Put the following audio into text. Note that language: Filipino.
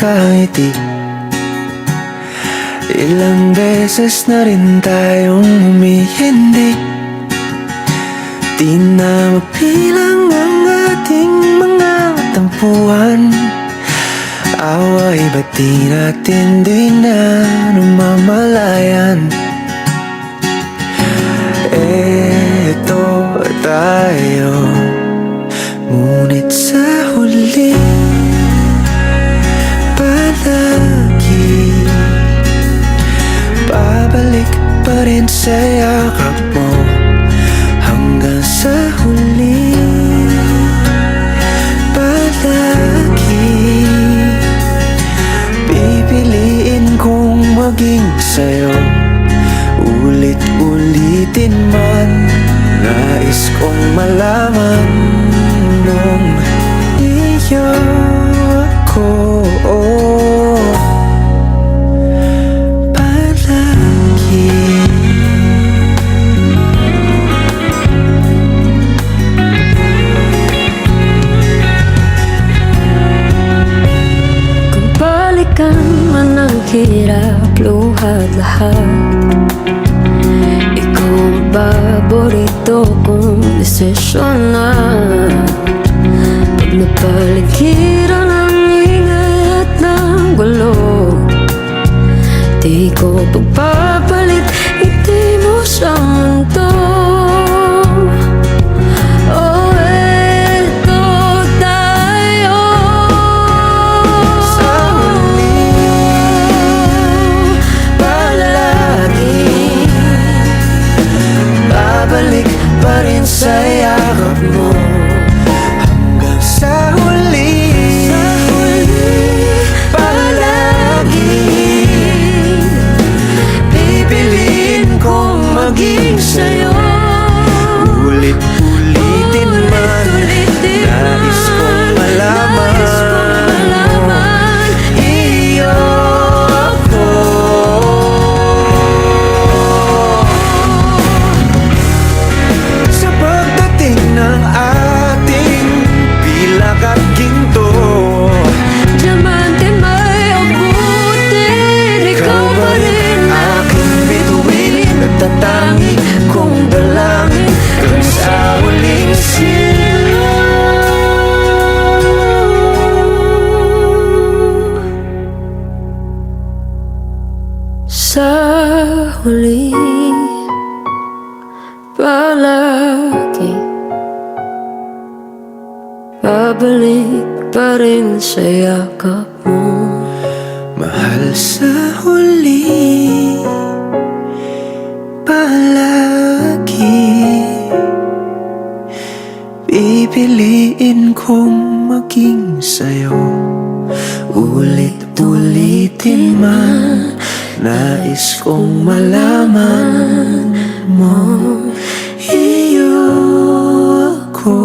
nakangiti. Ilang beses na rin tayong humihindi. Di na mapilang ang ating mga tampuhan. Away ba't di natin di na namamalayan? Eto tayo, ngunit sa huli palagi babalik pa rin sa yakap mo. Hanggang sa huli palagi pipiliin kong maging sa'yo. Ulit-ulitin man, nais kong malaman nung iyo ako palagi. Kung balikan man ang hirap, luhat lahat, ikaw ang paborito kong desisyon na. Pag napaligiran ang ingay at ng gulo, di ko pagpapalit ngiti mo sa mundo. Oh, eto tayo Sa huli palagi babalik pa rin sa yakap mo. Hanggang sa huli palagi pipiliin kong maging sa'yo. Ulit-ulitin man, nais kong malaman iyo ako. Sa pagdating ng ating pilak at ginto, diamante may abutin, ikaw pa rin aking bituin, nagtatangi kong dalangin hanggang sa huling silo. sa huli palagi babalik pa rin sa yakap mo. Mahal, sa huli palagi pipiliin kong maging sa'yo. Ulit-ulitin man, nais kong malaman mo iyo ako.